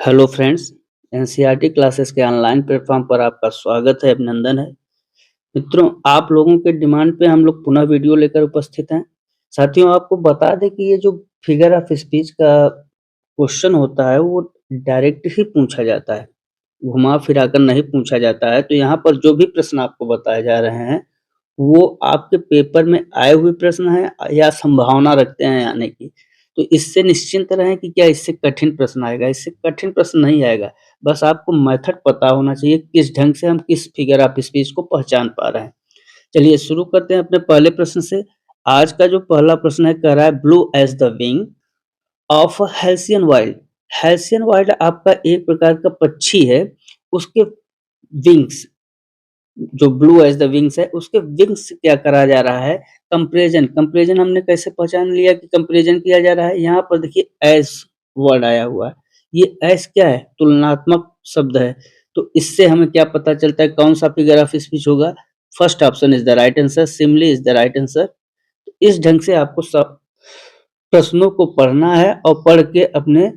Hello friends, NCERT classes के online platform पर आपका स्वागत है, अभिनंदन है। मित्रों, आप लोगों के डिमांड पे हम लोग पुनः वीडियो लेकर उपस्थित हैं। साथियों, आपको बता दें कि ये जो फिगर ऑफ स्पीच का क्वेश्चन होता है वो डायरेक्ट ही पूछा जाता है, घुमा फिरा कर नहीं पूछा जाता है। तो यहाँ पर जो भी प्रश्न आपको बताए जा रहे हैं वो आपके पेपर में आए हुए प्रश्न हैं या संभावना रखते हैं आने की। तो इससे निश्चिंत रहें कि क्या इससे कठिन प्रश्न आएगा, इससे कठिन प्रश्न नहीं आएगा। बस आपको मेथड पता होना चाहिए किस ढंग से हम किस फिगर ऑफ स्पीच को पहचान पा रहे हैं। चलिए शुरू करते हैं अपने पहले प्रश्न से। आज का जो पहला प्रश्न है कह रहा है blue as the wing of halcyon wild. Halcyon wild आपका एक प्रकार का पक्षी है, उसके विंग्स जो ब्लू एज द विंग्स है उसके विंग्स क्या करा जा रहा है, कंपैरिजन। कंपैरिजन हमने कैसे पहचान लिया कि कंपैरिजन किया जा रहा है, यहाँ पर देखिए एज वर्ड आया हुआ है। ये एज क्या है, तुलनात्मक शब्द है। तो इससे हमें क्या पता चलता है कौन सा फिगर ऑफ स्पीच होगा। First option is the right answer, simile is the right answer. इस ढंग से आपको सब प्रश्नों को पढ़ना है और पढ़ के अपने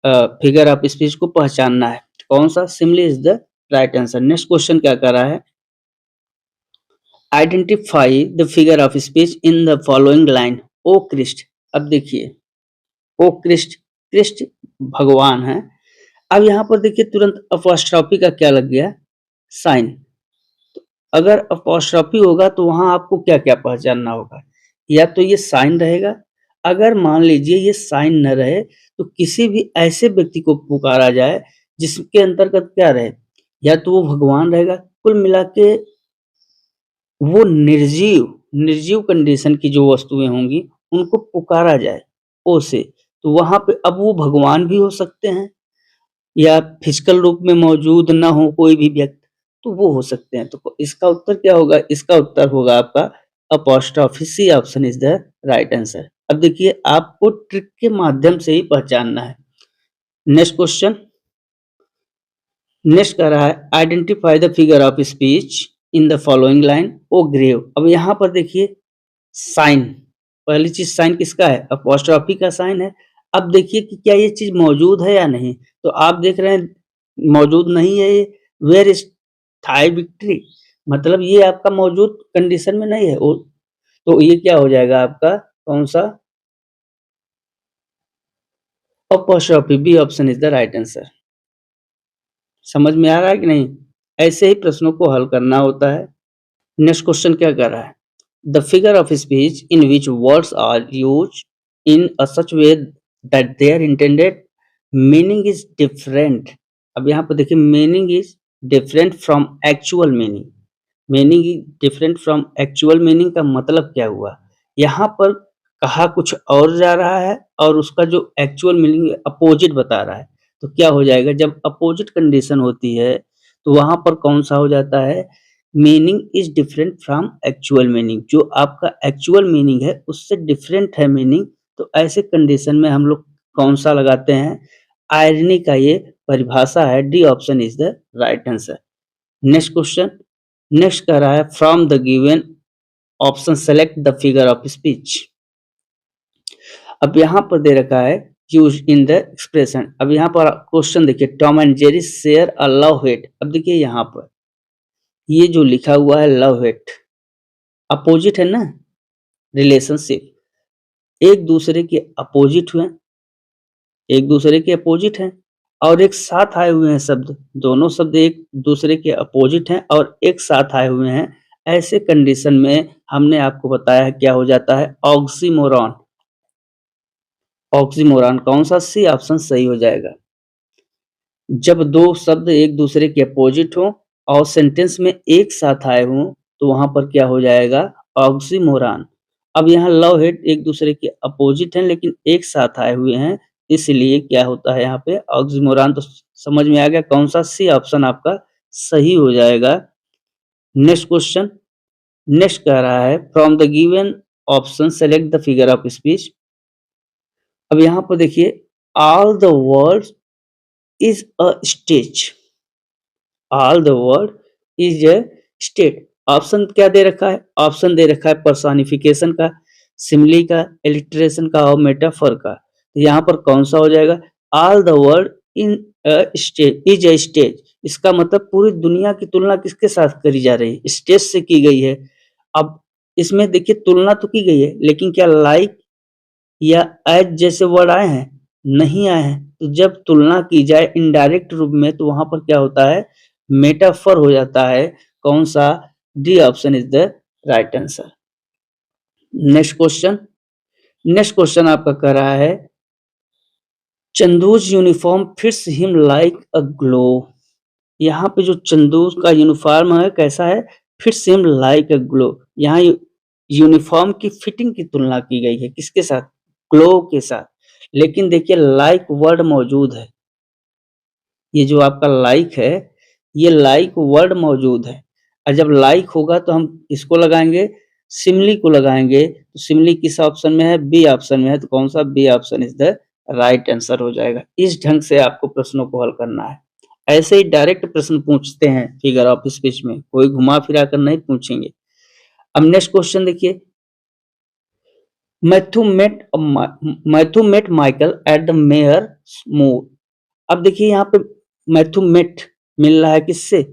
फिगर ऑफ स्पीच को पहचानना है। कौन सा, simile is the right answer. Next question क्या कर रहा है, identify the figure of speech in the following line. O Christ. अब देखिए, ओ क्रिस्ट, क्रिस्ट भगवान है। अब यहाँ पर देखिए तुरंत अपॉस्ट्रोफी का क्या लग गया, साइन। अगर अपॉस्ट्रोफी होगा तो वहां आपको क्या क्या पहचानना होगा, या तो ये साइन रहेगा। अगर मान लीजिए ये साइन न रहे तो किसी भी ऐसे व्यक्ति को पुकारा जाए जिसके अंतर्गत क्या रहे, या तो वो भगवान रहेगा। कुल मिला के वो निर्जीव कंडीशन की जो वस्तुएं होंगी उनको पुकारा जाए ओ से, तो वहां पे अब वो भगवान भी हो सकते हैं या फिजिकल रूप में मौजूद ना हो कोई भी व्यक्ति, तो वो हो सकते हैं। तो इसका उत्तर क्या होगा, इसका उत्तर होगा आपका apostrophe. C option is the right answer. अब देखिए आपको ट्रिक के माध्यम से ही पहचानना है। नेक्स्ट क्वेश्चन, नेक्स्ट कह रहा है identify the figure of speech in the following line. O grave. अब यहाँ पर देखिए साइन, पहली चीज साइन किसका है, अपॉस्ट्रोफी का साइन है। अब देखिए कि क्या ये चीज मौजूद है या नहीं, तो आप देख रहे हैं मौजूद नहीं है ये। वेयर इज थाई विक्ट्री, मतलब ये आपका मौजूद कंडीशन में नहीं है वो, तो ये क्या हो जाएगा आपका, कौन सा, apostrophe. B option is the right answer. समझ में आ रहा है कि नहीं, ऐसे ही प्रश्नों को हल करना होता है। नेक्स्ट क्वेश्चन क्या कर रहा है, the figure of speech in which words are use in a such way that their intended meaning is different. अब यहाँ पर देखिए meaning is different from actual meaning. Meaning is different from actual meaning का मतलब क्या हुआ, यहाँ पर कहा कुछ और जा रहा है और उसका जो एक्चुअल मीनिंग अपोजिट बता रहा है। तो क्या हो जाएगा, जब अपोजिट कंडीशन होती है तो वहां पर कौन सा हो जाता है, meaning is different from actual meaning. जो आपका एक्चुअल मीनिंग है उससे डिफरेंट है मीनिंग, तो ऐसे कंडीशन में हम लोग कौन सा लगाते हैं, आयरनी का ये परिभाषा है। D option is the right answer. Next question, next कह रहा है from the given option select the figure of speech. अब यहाँ पर दे रखा है यूज इन द एक्सप्रेशन। अब यहाँ पर क्वेश्चन देखिए, Tom and Jerry share a love hate. अब देखिए यहाँ पर ये जो लिखा हुआ है लव हेट, अपोजिट है ना, रिलेशनशिप, एक दूसरे के अपोजिट हुए, एक दूसरे के अपोजिट हैं और एक साथ आए हुए हैं शब्द, दोनों शब्द एक दूसरे के अपोजिट हैं और एक साथ आए हुए हैं। ऐसे कंडीशन में हमने आपको बताया है क्या हो जाता है, ऑक्सीमोरॉन। ऑक्सीमोरॉन कौन सा, सी ऑप्शन सही हो जाएगा। जब दो शब्द एक दूसरे के अपोजिट हों और सेंटेंस में एक साथ आए हों तो वहां पर क्या हो जाएगा, ऑक्सीमोरॉन। अब यहाँ लव हेट एक दूसरे के अपोजिट हैं लेकिन एक साथ आए हुए हैं, इसलिए क्या होता है यहाँ पे ऑक्सीमोरॉन। तो समझ में आ गया कौन सा, सी ऑप्शन आपका सही हो जाएगा। नेक्स्ट क्वेश्चन, नेक्स्ट कह रहा है from the given option select the figure of speech. अब यहाँ पर देखिए all the world is a stage, all the world is a state. Option क्या दे रखा है, ऑप्शन दे रखा है पर्सोनिफिकेशन का, सिमिली का, इलिट्रेशन का और मेटाफर का। तो यहाँ पर कौन सा हो जाएगा, all the world in stage, is a stage. इसका मतलब पूरी दुनिया की तुलना किसके साथ करी जा रही है? स्टेज से की गई है। अब इसमें देखिए तुलना तो की गई है, लेकिन क्या लाइक या एज जैसे वर्ड आए हैं? नहीं आए हैं। तो जब तुलना की जाए इनडायरेक्ट रूप में तो वहां पर क्या होता है? मेटाफर हो जाता है। कौन सा? D option is the right answer. Next question. Next question आपका कह रहा है Chandu's uniform fits him like अ ग्लो। यहाँ पे जो चंदूज का यूनिफॉर्म है कैसा है? फिट्स हिम लाइक अ ग्लो। यहाँ यूनिफॉर्म की फिटिंग की तुलना की गई है किसके साथ? ग्लो के साथ। लेकिन देखिए लाइक वर्ड मौजूद है। ये जो आपका लाइक है, ये लाइक वर्ड मौजूद है। और जब लाइक होगा तो हम इसको लगाएंगे, सिमली को लगाएंगे। तो सिमली किस ऑप्शन में है? बी ऑप्शन में है। तो कौन सा? B option is the right answer हो जाएगा। इस ढंग से आपको प्रश्नों को हल करना है। ऐसे ही डायरेक्ट प्रश्न पूछते हैं फिगर ऑफ स्पीच में, कोई घुमा फिरा कर नहीं पूछेंगे। अब नेक्स्ट क्वेश्चन देखिए। Matthew met Michael at the mayor's more. अब देखिए यहाँ पे मैथ्यू मेट मिल रहा है किससे?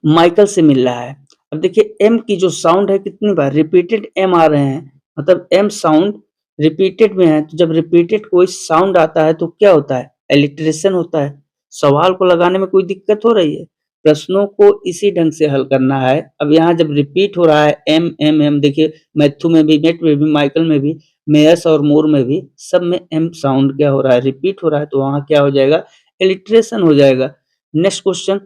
माइकल से मिल रहा है। अब देखिए एम की जो साउंड है कितनी बार रिपीटेड एम आ रहे हैं, मतलब एम साउंड रिपीटेड में है। तो जब रिपीटेड कोई साउंड आता है तो क्या होता है? एलिट्रेशन होता है। सवाल को लगाने में कोई दिक्कत हो रही है? प्रश्नों को इसी ढंग से हल करना है। अब यहाँ जब रिपीट हो रहा है एम एम एम, देखिए मैथ्यू में भी, मेट में भी, माइकल में भी, मेयर्स और मोर में भी, सब में एम साउंड क्या हो रहा है? रिपीट हो रहा है। तो वहां क्या हो जाएगा? एलिट्रेशन हो जाएगा। Next question.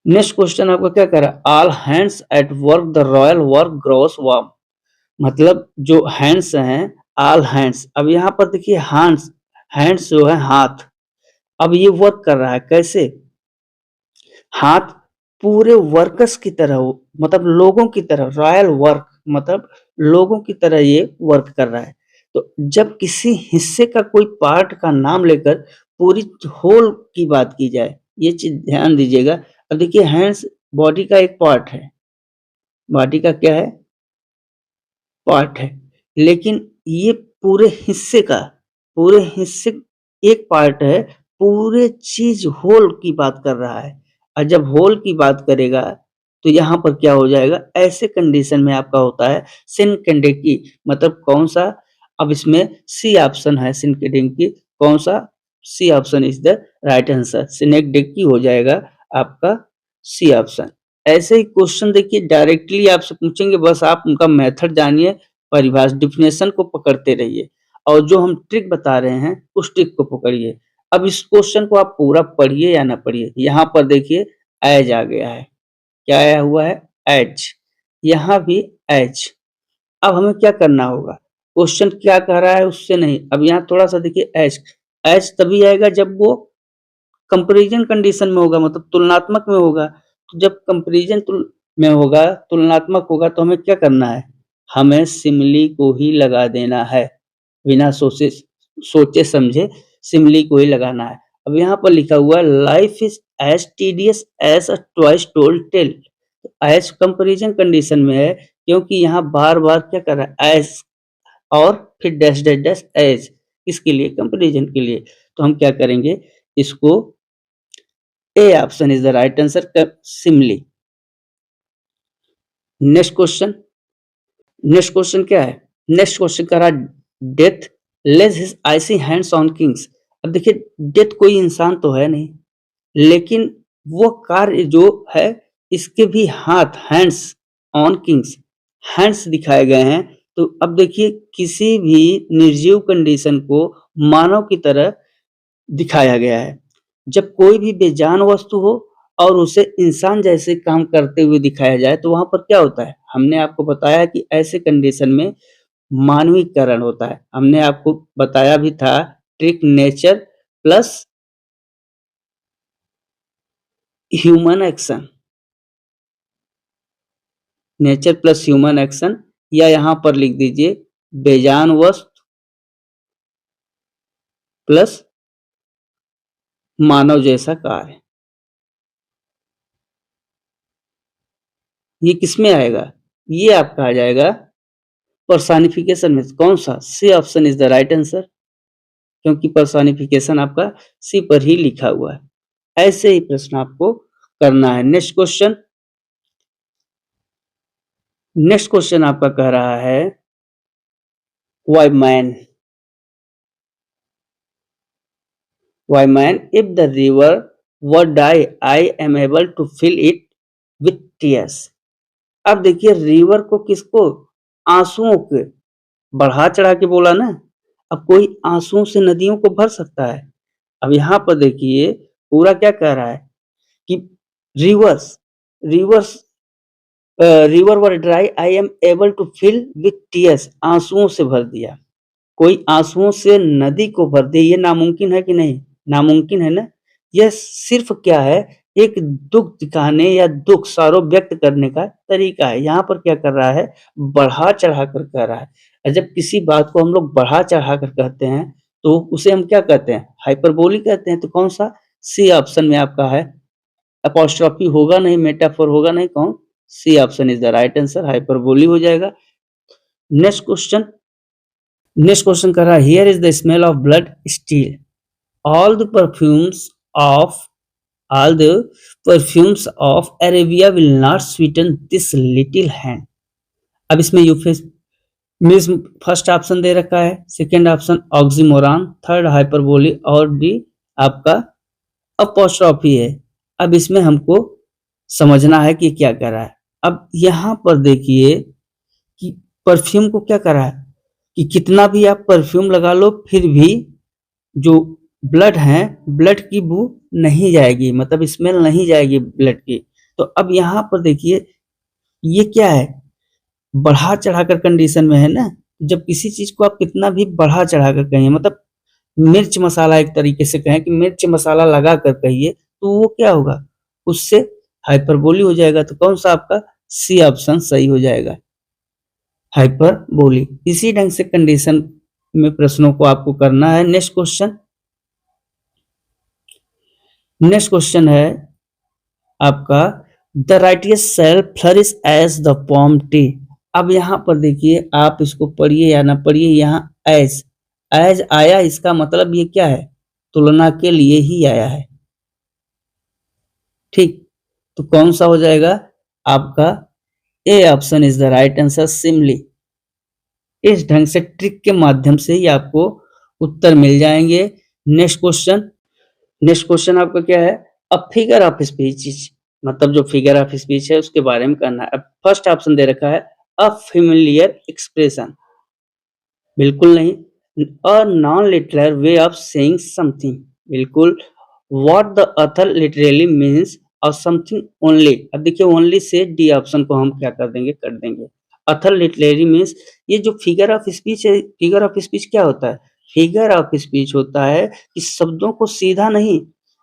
नेक्स्ट क्वेश्चन आपका क्या कह रहा है? All hands at work the royal work grows warm. मतलब जो हैंड्स हैं, ऑल हैंड्स। अब यहाँ पर देखिए हैंड्स, हैंड्स जो है हाथ। अब ये वर्क कर रहा है कैसे? हाथ पूरे वर्कर्स की तरह हो, मतलब लोगों की तरह, रॉयल वर्क मतलब लोगों की तरह ये वर्क कर रहा है। तो जब किसी हिस्से का कोई पार्ट का नाम लेकर पूरी होल की बात की जाए, ये चीज ध्यान दीजिएगा। अब देखिए हैंड्स बॉडी का एक पार्ट है, बॉडी का क्या है? पार्ट है। लेकिन ये पूरे हिस्से का, पूरे हिस्से एक पार्ट है, पूरे चीज होल की बात कर रहा है। और जब होल की बात करेगा तो यहाँ पर क्या हो जाएगा? ऐसे कंडीशन में आपका होता है सिनकेडेकी, मतलब कौन सा? अब इसमें सी ऑप्शन है सिनकेडेकी। कौन सा? C option is the right answer. Synecdoche हो जाएगा आपका सी ऑप्शन। ऐसे ही क्वेश्चन देखिए डायरेक्टली आपसे पूछेंगे, बस आप उनका मेथड जानिए, परिभाषा डिफिनेशन को पकड़ते रहिए और जो हम ट्रिक बता रहे हैं उस ट्रिक को पकड़िए। अब इस क्वेश्चन को आप पूरा पढ़िए या ना पढ़िए। यहाँ पर देखिए एज आ गया है। क्या आया हुआ है? एज। यहाँ भी एज। अब हमें क्या करना होगा? क्वेश्चन क्या कह रहा है उससे नहीं, अब यहाँ थोड़ा सा देखिए एज। एज तभी आएगा जब वो कंपैरिजन कंडीशन में होगा, मतलब तुलनात्मक में होगा। तो जब कंपैरिजन में होगा, तुलनात्मक होगा, तो हमें क्या करना है? हमें सिमली को ही लगा देना है। बिना सोचे समझे सिमली को ही लगाना है। अब यहाँ पर लिखा हुआ है life is as tedious as a twice told tale. As comparison condition में है क्योंकि यहाँ बार बार क्या कर रहा है? एज और फिर डैश डैश डैश एज। इसके लिए कंपैरिजन के लिए। तो हम क्या करेंगे? इसको A option is the right answer, simile. Next question. Next question क्या है? नेक्स्ट क्वेश्चन कह रहा है death lays his icy hands on kings. अब देखिए डेथ कोई इंसान तो है नहीं, लेकिन वो कार्य जो है इसके भी हाथ, हैंड्स ऑन किंग्स, हैंड्स दिखाए गए हैं। तो अब देखिए किसी भी निर्जीव कंडीशन को मानव की तरह दिखाया गया है। जब कोई भी बेजान वस्तु हो और उसे इंसान जैसे काम करते हुए दिखाया जाए तो वहां पर क्या होता है? हमने आपको बताया कि ऐसे कंडीशन में मानवीकरण होता है। हमने आपको बताया भी था trick nature plus human action, nature plus human action, या यहां पर लिख दीजिए बेजान वस्तु प्लस मानव जैसा कार्य। ये किसमें आएगा? ये आपका आ जाएगा पर्सनिफिकेशन में। कौन सा? C option is the right answer. क्योंकि पर्सोनिफिकेशन आपका सी पर ही लिखा हुआ है। ऐसे ही प्रश्न आपको करना है। नेक्स्ट क्वेश्चन आपका कह रहा है Why man, if the river were dry, I am able to fill it with tears. अब देखिए रिवर को किसको, आंसुओं के बढ़ा चढ़ा के बोला ना। अब कोई आंसुओं से नदियों को भर सकता है। अब यहाँ पर देखिए पूरा क्या कह रहा है कि rivers rivers river were dry I am able to fill with tears, आंसुओं से भर दिया। कोई आंसुओं से नदी को भर दे, ये नामुमकिन है कि नहीं? नामुमकिन है ना। यह सिर्फ क्या है, एक दुख दिखाने या दुख सौरव व्यक्त करने का तरीका है। यहाँ पर क्या कर रहा है, बढ़ा चढ़ा कर कह रहा है। और जब किसी बात को हम लोग बढ़ा चढ़ा कर कहते हैं तो उसे हम क्या कहते हैं, हाइपरबोली कहते हैं। तो कौन सा, सी ऑप्शन में आपका है। अपॉस्ट्रोफी होगा नहीं, मेटाफोर होगा नहीं, कौन, C option is the right answer, hyperbole हो जाएगा। नेक्स्ट क्वेश्चन कर रहा है, here is the smell of blood still, all the perfumes of Arabia will not sweeten this little hand. अब इसमें यूफेमिज्म फर्स्ट ऑप्शन दे रखा है, second option oxymoron, third hyperbole और डी आपका अपॉस्ट्रोफी है। अब इसमें हमको समझना है कि क्या कर रहा है। अब यहाँ पर देखिए कि परफ्यूम को क्या कर रहा है कि कितना भी आप परफ्यूम लगा लो फिर भी जो ब्लड है, ब्लड की बू नहीं जाएगी, मतलब स्मेल नहीं जाएगी ब्लड की। तो अब यहाँ पर देखिए ये क्या है, बढ़ा चढ़ाकर कंडीशन में है ना। जब किसी चीज को आप कितना भी बढ़ा चढ़ाकर कहिए, मतलब मिर्च मसाला एक तरीके से कहें कि मिर्च मसाला लगा कर कहिए, तो वो क्या होगा, उससे हाइपरबोली हो जाएगा। तो कौन सा आपका सी ऑप्शन सही हो जाएगा, हाइपरबोली। इसी ढंग से कंडीशन में प्रश्नों को आपको करना है। नेक्स्ट क्वेश्चन है आपका, the righteous shall flourish as the palm tree. अब यहाँ पर देखिए आप इसको पढ़िए या ना पढ़िए, यहाँ एज आया, इसका मतलब ये क्या है, तुलना के लिए ही आया है। ठीक, तो कौन सा हो जाएगा आपका, A option is the right answer, simile. इस ढंग से ट्रिक के माध्यम से ही आपको उत्तर मिल जाएंगे। नेक्स्ट क्वेश्चन आपका क्या है, अ फिगर ऑफ स्पीच, मतलब जो फिगर ऑफ स्पीच है उसके बारे में करना है। अब फर्स्ट ऑप्शन दे रखा है अ फेमिलियर एक्सप्रेशन, बिल्कुल नहीं। A non literal way of saying something, बिल्कुल। What the author literally means और समथिंग ओनली। अब देखिए ओनली से डी ऑप्शन को हम क्या कर देंगे। ऑथर लिटरेरी मीन्स, ये जो फिगर ऑफ स्पीच है, फिगर ऑफ स्पीच क्या होता है, फिगर ऑफ स्पीच होता है कि शब्दों को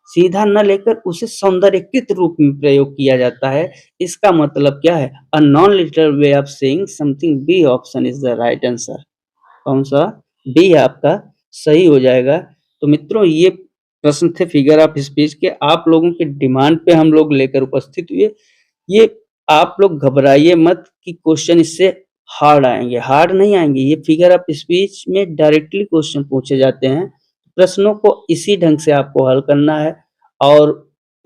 सीधा न लेकर उसे सौंदर्यकृत रूप में प्रयोग किया जाता है। इसका मतलब क्या है, a non literal way of saying something, B option is the right answer. कौन सा, डी आपका सही हो जाएगा। तो मित्रों ये प्रश्न थे फिगर ऑफ स्पीच के, आप लोगों के डिमांड पे हम लोग लेकर उपस्थित हुए। ये आप लोग घबराइए मत कि क्वेश्चन इससे हार्ड आएंगे, हार्ड नहीं आएंगे। ये फिगर ऑफ स्पीच में डायरेक्टली क्वेश्चन पूछे जाते हैं। प्रश्नों को इसी ढंग से आपको हल करना है और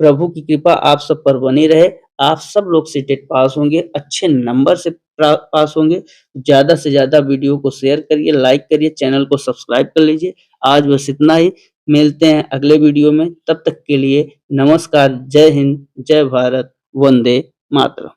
प्रभु की कृपा आप सब पर बनी रहे। आप सब लोग सीटेट पास होंगे, अच्छे नंबर से पास होंगे। ज्यादा से ज्यादा वीडियो को शेयर करिए, लाइक करिए, चैनल को सब्सक्राइब कर लीजिए। आज बस इतना ही, मिलते हैं अगले वीडियो में। तब तक के लिए नमस्कार, जय हिंद, जय भारत, वंदे मातरम।